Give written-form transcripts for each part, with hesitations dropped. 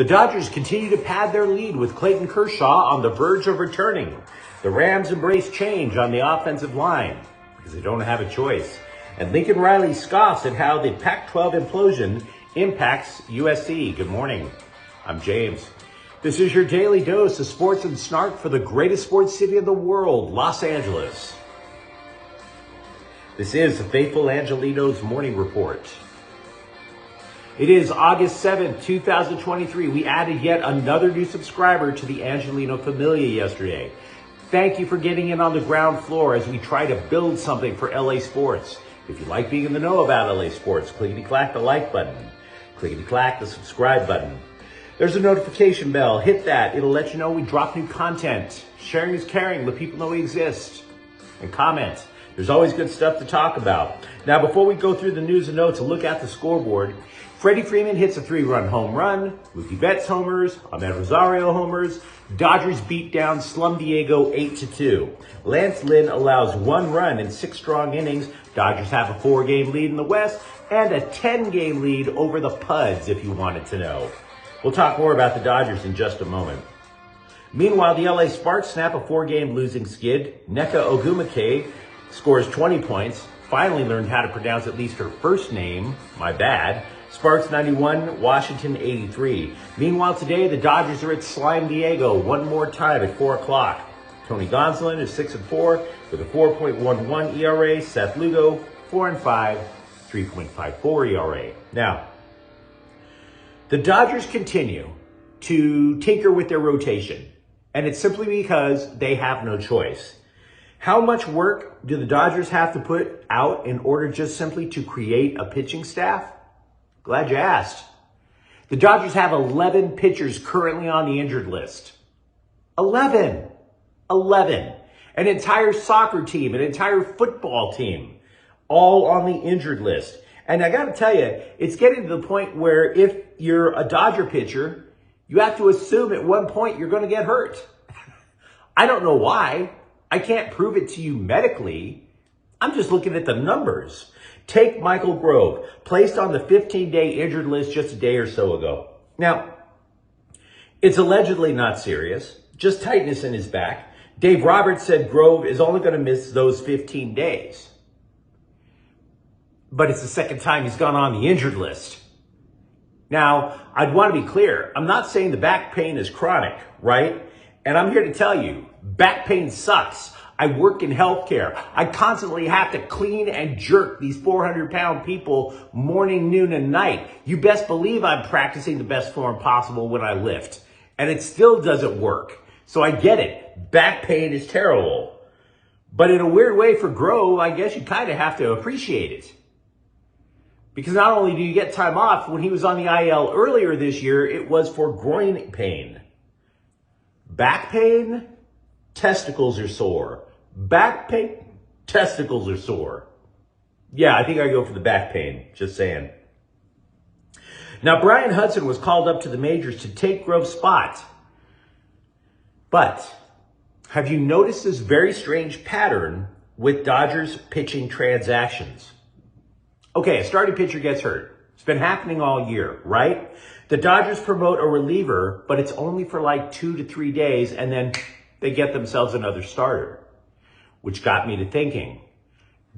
The Dodgers continue to pad their lead with Clayton Kershaw on the verge of returning. The Rams embrace change on the offensive line because they don't have a choice. And Lincoln Riley scoffs at how the Pac-12 implosion impacts USC. Good morning. I'm James. This is your daily dose of sports and snark for the greatest sports city in the world, Los Angeles. This is the faithful Angelenos morning report. It is August 7th, 2023. We added yet another new subscriber to the Angeleno Familia yesterday. Thank you for getting in on the ground floor as we try to build something for LA sports. If you like being in the know about LA sports, clickety-clack the like button. Clickety-clack the subscribe button. There's a notification bell. Hit that. It'll let you know we drop new content. Sharing is caring. Let people know we exist. And comment. There's always good stuff to talk about. Now, before we go through the news and notes, a look at the scoreboard. Freddie Freeman hits a 3-run home run. Mookie Betts homers. Ahmed Rosario homers. Dodgers beat down Slum Diego 8-2. Lance Lynn allows 1 run in 6 strong innings. Dodgers have a 4-game lead in the West and a 10-game lead over the Puds, if you wanted to know. We'll talk more about the Dodgers in just a moment. Meanwhile, the LA Sparks snap a 4-game losing skid. Nneka Ogwumike scores 20 points. Finally learned how to pronounce at least her first name. My bad. Sparks 91, Washington 83. Meanwhile, today, the Dodgers are at Slime Diego one more time at 4 o'clock. Tony Gonsolin is 6-4 with a 4.11 ERA. Seth Lugo, 4-5, 3.54 ERA. Now, the Dodgers continue to tinker with their rotation, and it's simply because they have no choice. How much work do the Dodgers have to put out in order just simply to create a pitching staff? Glad you asked. The Dodgers have 11 pitchers currently on the injured list. 11. An entire soccer team, an entire football team, all on the injured list. And I got to tell you, it's getting to the point where if you're a Dodger pitcher, you have to assume at one point you're going to get hurt. I don't know why. I can't prove it to you medically. I'm just looking at the numbers. Take Michael Grove, placed on the 15-day injured list just a day or so ago. Now, it's allegedly not serious, just tightness in his back. Dave Roberts said Grove is only going to miss those 15 days. But it's the second time he's gone on the injured list. Now, I'd want to be clear. I'm not saying the back pain is chronic, right? And I'm here to tell you, back pain sucks. I work in healthcare. I constantly have to clean and jerk these 400-pound people morning, noon, and night. You best believe I'm practicing the best form possible when I lift. And it still doesn't work. So I get it. Back pain is terrible. But in a weird way for Grove, I guess you kind of have to appreciate it. Because not only do you get time off, when he was on the IL earlier this year, it was for groin pain. Back pain, testicles are sore. Back pain, testicles are sore. Yeah, I think I go for the back pain, just saying. Now, Brian Hudson was called up to the majors to take Grove's spot. But have you noticed this very strange pattern with Dodgers pitching transactions? Okay, a starting pitcher gets hurt. It's been happening all year, right? The Dodgers promote a reliever, but it's only for like 2 to 3 days, and then they get themselves another starter. Which got me to thinking,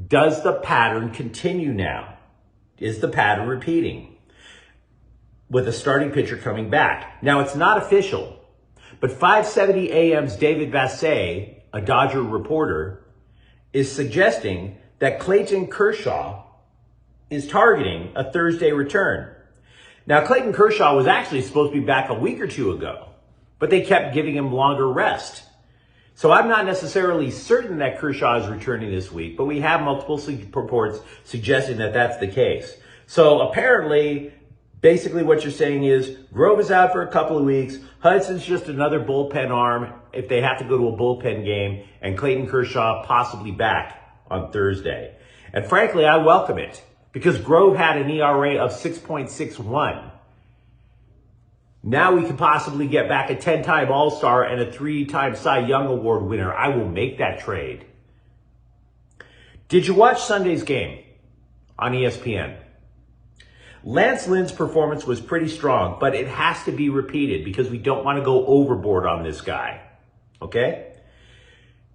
does the pattern continue now? Is the pattern repeating with a starting pitcher coming back? Now, it's not official, but 570 AM's David Vassay, a Dodger reporter, is suggesting that Clayton Kershaw is targeting a Thursday return. Now, Clayton Kershaw was actually supposed to be back a week or 2 ago, but they kept giving him longer rest. So I'm not necessarily certain that Kershaw is returning this week, but we have multiple reports suggesting that that's the case. So apparently, basically what you're saying is Grove is out for a couple of weeks. Hudson's just another bullpen arm if they have to go to a bullpen game, and Clayton Kershaw possibly back on Thursday. And frankly, I welcome it because Grove had an ERA of 6.61. Now we could possibly get back a 10-time All-Star and a 3-time Cy Young Award winner. I will make that trade. Did you watch Sunday's game on ESPN? Lance Lynn's performance was pretty strong, but it has to be repeated because we don't want to go overboard on this guy. Okay?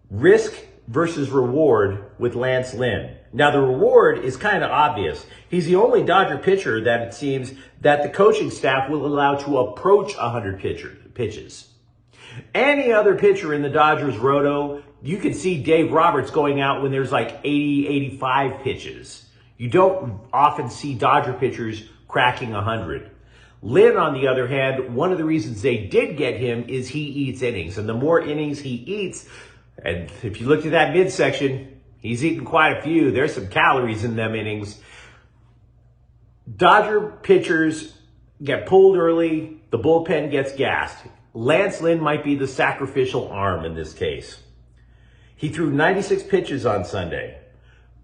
Risk versus reward with Lance Lynn. Now, the reward is kind of obvious. He's the only Dodger pitcher that it seems that the coaching staff will allow to approach 100 pitches. Any other pitcher in the Dodgers roto, you could see Dave Roberts going out when there's like 80, 85 pitches. You don't often see Dodger pitchers cracking 100. Lynn, on the other hand, one of the reasons they did get him is he eats innings. And the more innings he eats, and if you looked at that midsection, he's eaten quite a few. There's some calories in them innings. Dodger pitchers get pulled early. The bullpen gets gassed. Lance Lynn might be the sacrificial arm in this case. He threw 96 pitches on Sunday.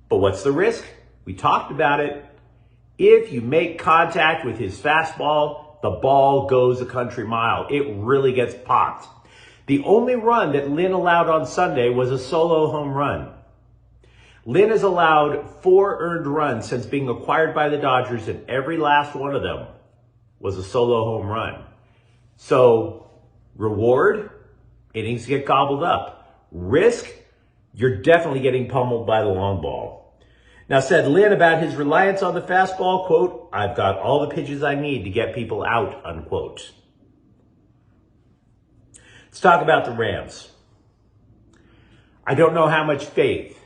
But what's the risk? We talked about it. If you make contact with his fastball, the ball goes a country mile. It really gets popped. The only run that Lynn allowed on Sunday was a solo home run. Lynn has allowed 4 earned runs since being acquired by the Dodgers, and every last one of them was a solo home run. So, reward, innings get gobbled up. Risk, you're definitely getting pummeled by the long ball. Now, said Lynn about his reliance on the fastball, quote, "I've got all the pitches I need to get people out," unquote. Let's talk about the Rams. I don't know how much faith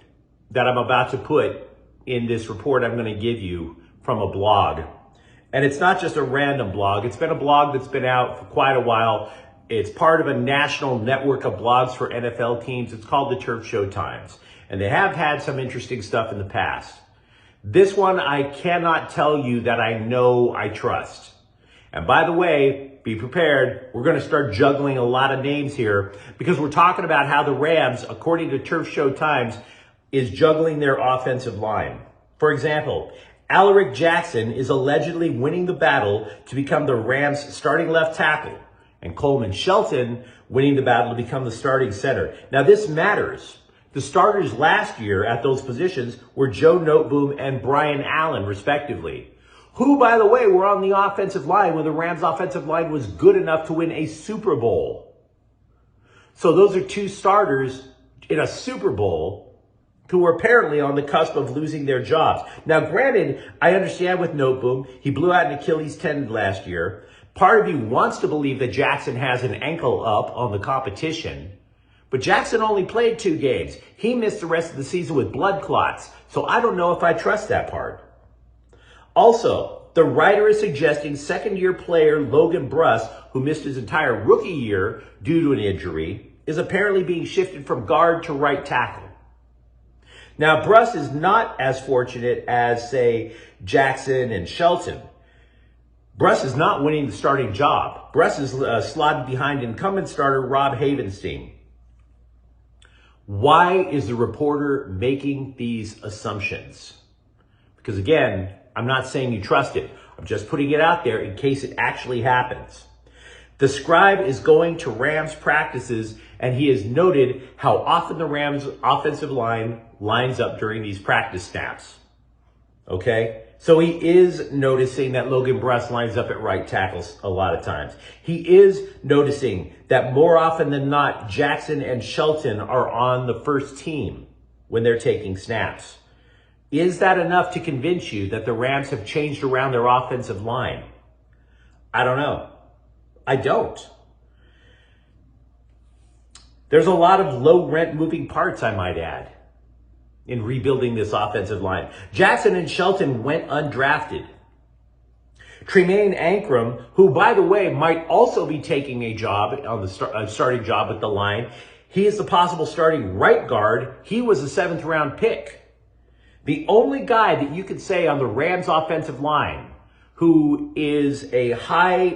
that I'm about to put in this report I'm going to give you from a blog. And it's not just a random blog. It's been a blog that's been out for quite a while. It's part of a national network of blogs for NFL teams. It's called the Turf Show Times. And they have had some interesting stuff in the past. This one, I cannot tell you that I know I trust. And by the way, be prepared. We're going to start juggling a lot of names here because we're talking about how the Rams, according to Turf Show Times, is juggling their offensive line. For example, Alaric Jackson is allegedly winning the battle to become the Rams' starting left tackle, and Coleman Shelton winning the battle to become the starting center. Now, this matters. The starters last year at those positions were Joe Noteboom and Brian Allen, respectively, who, by the way, were on the offensive line when the Rams' offensive line was good enough to win a Super Bowl. So those are 2 starters in a Super Bowl who were apparently on the cusp of losing their jobs. Now, granted, I understand with Noteboom, he blew out an Achilles tendon last year. Part of you wants to believe that Jackson has an ankle up on the competition. But Jackson only played 2 games. He missed the rest of the season with blood clots. So I don't know if I trust that part. Also, the writer is suggesting second-year player Logan Bruss, who missed his entire rookie year due to an injury, is apparently being shifted from guard to right tackle. Now, Bruss is not as fortunate as, say, Jackson and Shelton. Bruss is not winning the starting job. Bruss is slotted behind incumbent starter Rob Havenstein. Why is the reporter making these assumptions? Because again, I'm not saying you trust it. I'm just putting it out there in case it actually happens. The scribe is going to Rams practices, and he has noted how often the Rams offensive line lines up during these practice snaps. Okay? So he is noticing that Logan Bruss lines up at right tackles a lot of times. He is noticing that more often than not, Jackson and Shelton are on the first team when they're taking snaps. Is that enough to convince you that the Rams have changed around their offensive line? I don't know. I don't. There's a lot of low rent moving parts, I might add, in rebuilding this offensive line. Jackson and Shelton went undrafted. Tremaine Ankrum, who, by the way, might also be taking a job on the starting job at the line, he is the possible starting right guard. He was a 7th round pick. The only guy that you could say on the Rams offensive line who is a high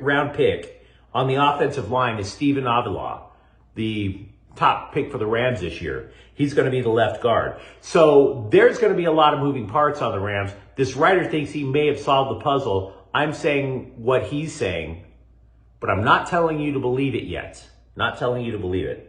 round pick on the offensive line is Steven Avila, the top pick for the Rams this year. He's going to be the left guard. So there's going to be a lot of moving parts on the Rams. This writer thinks he may have solved the puzzle. I'm saying what he's saying, but I'm not telling you to believe it yet. Not telling you to believe it.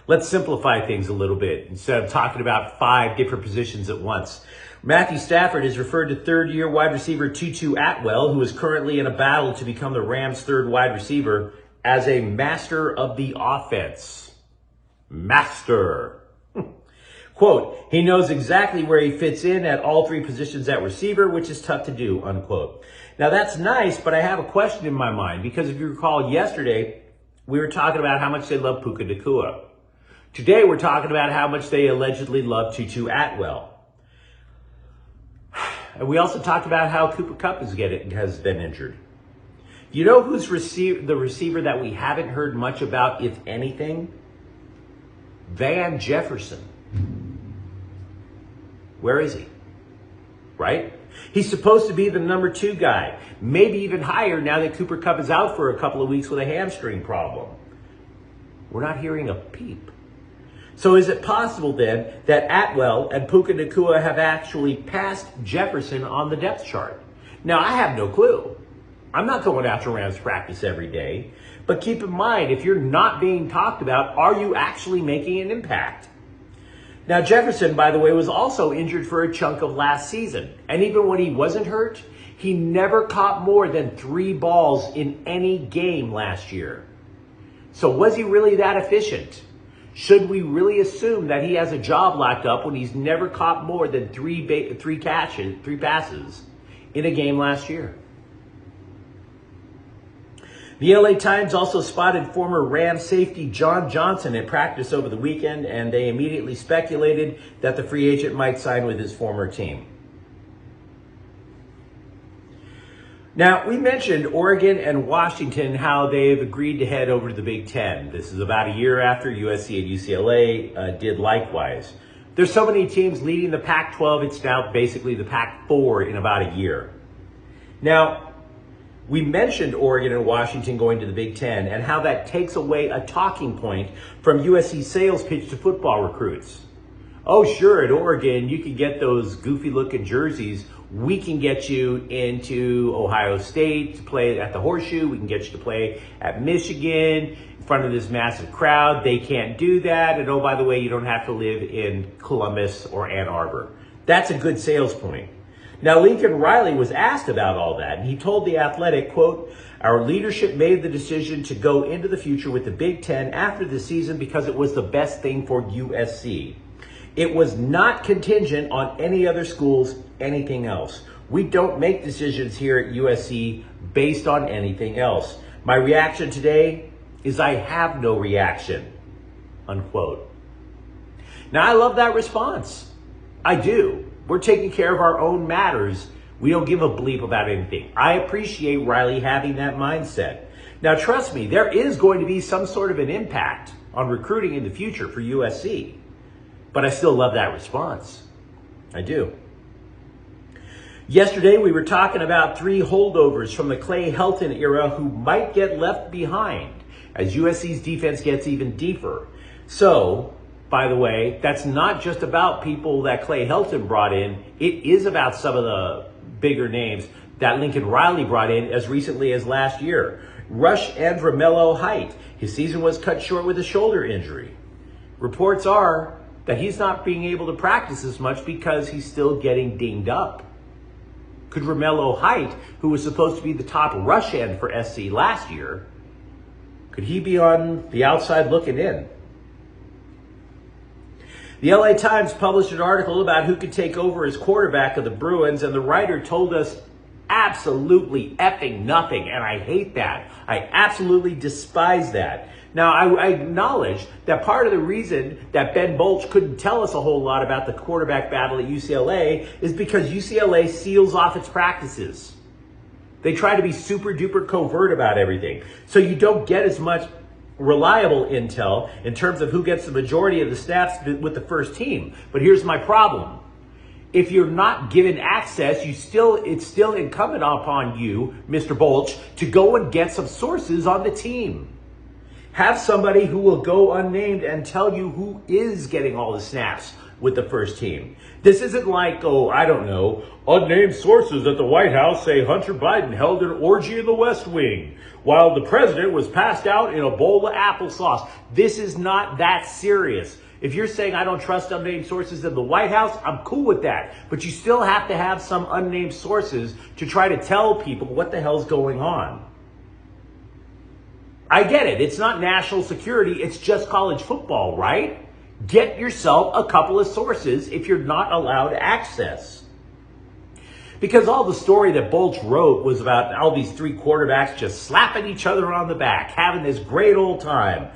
Let's simplify things a little bit instead of talking about 5 different positions at once. Matthew Stafford is referred to third-year wide receiver Tutu Atwell, who is currently in a battle to become the Rams' third wide receiver, as a master of the offense. Master. Quote, he knows exactly where he fits in at all three positions at receiver, which is tough to do, unquote. Now that's nice, but I have a question in my mind, because if you recall yesterday, we were talking about how much they love Puka Nacua. Today we're talking about how much they allegedly love Tutu Atwell. And we also talked about how Cooper Kupp has been injured. You know who's the receiver that we haven't heard much about, if anything? Van Jefferson. Where is he? Right? He's supposed to be the number 2 guy, maybe even higher now that Cooper Kupp is out for a couple of weeks with a hamstring problem. We're not hearing a peep. So is it possible then that Atwell and Puka Nacua have actually passed Jefferson on the depth chart? Now, I have no clue. I'm not going out to Rams practice every day. But keep in mind, if you're not being talked about, are you actually making an impact? Now, Jefferson, by the way, was also injured for a chunk of last season. And even when he wasn't hurt, he never caught more than 3 balls in any game last year. So was he really that efficient? Should we really assume that he has a job locked up when he's never caught more than 3 passes in a game last year? The LA Times also spotted former Rams safety John Johnson at practice over the weekend, and they immediately speculated that the free agent might sign with his former team. Now, we mentioned Oregon and Washington, how they've agreed to head over to the Big Ten. This is about a year after USC and UCLA did likewise. There's so many teams leading the Pac-12, it's now basically the Pac-4 in about a year. Now, we mentioned Oregon and Washington going to the Big Ten and how that takes away a talking point from USC's sales pitch to football recruits. Oh, sure, at Oregon, you can get those goofy-looking jerseys. We can get you into Ohio State to play at the Horseshoe. We can get you to play at Michigan in front of this massive crowd. They can't do that. And oh, by the way, you don't have to live in Columbus or Ann Arbor. That's a good sales point. Now, Lincoln Riley was asked about all that, and he told The Athletic, quote, our leadership made the decision to go into the future with the Big Ten after the season because it was the best thing for USC. It was not contingent on any other schools, anything else. We don't make decisions here at USC based on anything else. My reaction today is I have no reaction, unquote. Now, I love that response. I do. We're taking care of our own matters. We don't give a bleep about anything. I appreciate Riley having that mindset. Now, trust me, there is going to be some sort of an impact on recruiting in the future for USC. But I still love that response. I do. Yesterday, we were talking about 3 holdovers from the Clay Helton era who might get left behind as USC's defense gets even deeper. So, by the way, that's not just about people that Clay Helton brought in. It is about some of the bigger names that Lincoln Riley brought in as recently as last year. Rush and Romello Height. His season was cut short with a shoulder injury. Reports are that he's not being able to practice as much because he's still getting dinged up. Could Romello Height, who was supposed to be the top rush end for SC last year, could he be on the outside looking in? The LA Times published an article about who could take over as quarterback of the Bruins, and the writer told us absolutely effing nothing, and I hate that. I absolutely despise that. Now, I acknowledge that part of the reason that Ben Bolch couldn't tell us a whole lot about the quarterback battle at UCLA is because UCLA seals off its practices. They try to be super duper covert about everything. So you don't get as much reliable intel in terms of who gets the majority of the snaps with the first team. But here's my problem. If you're not given access, it's still incumbent upon you, Mr. Bolch, to go and get some sources on the team. Have somebody who will go unnamed and tell you who is getting all the snaps with the first team. This isn't like, unnamed sources at the White House say Hunter Biden held an orgy in the West Wing while the president was passed out in a bowl of applesauce. This is not that serious. If you're saying I don't trust unnamed sources in the White House, I'm cool with that. But you still have to have some unnamed sources to try to tell people what the hell's going on. I get it. It's not national security. It's just college football, right? Get yourself a couple of sources if you're not allowed access. Because all the story that Bolch wrote was about all these three quarterbacks just slapping each other on the back, having this great old time.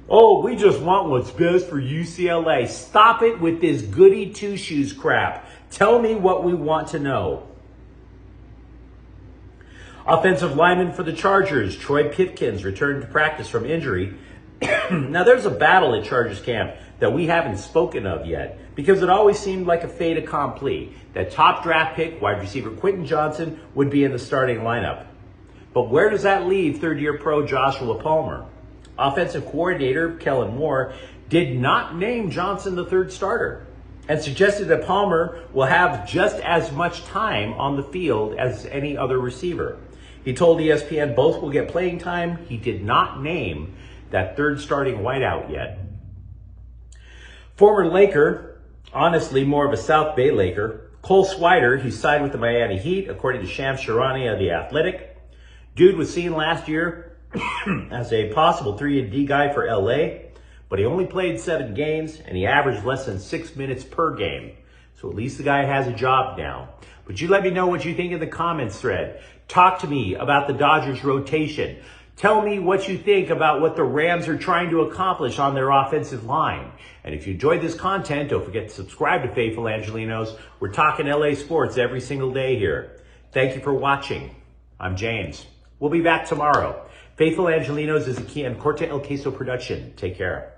Oh, we just want what's best for UCLA. Stop it with this goody two-shoes crap. Tell me what we want to know. Offensive lineman for the Chargers, Troy Pipkins, returned to practice from injury. Now, there's a battle at Chargers camp that we haven't spoken of yet because it always seemed like a fait accompli that top draft pick, wide receiver Quentin Johnson, would be in the starting lineup. But where does that leave third-year pro Joshua Palmer? Offensive coordinator Kellen Moore did not name Johnson the third starter and suggested that Palmer will have just as much time on the field as any other receiver. He told ESPN both will get playing time. He did not name that third starting wideout yet. Former Laker, honestly more of a South Bay Laker, Cole Swider, he signed with the Miami Heat, according to Shams Charania of The Athletic. Dude was seen last year as a possible 3-and-D guy for LA, but he only played 7 games and he averaged less than 6 minutes per game. So at least the guy has a job now. But you let me know what you think in the comments thread. Talk to me about the Dodgers rotation. Tell me what you think about what the Rams are trying to accomplish on their offensive line. And if you enjoyed this content, don't forget to subscribe to Faithful Angelenos. We're talking LA sports every single day here. Thank you for watching. I'm James. We'll be back tomorrow. Faithful Angelenos is a Corte El Queso production. Take care.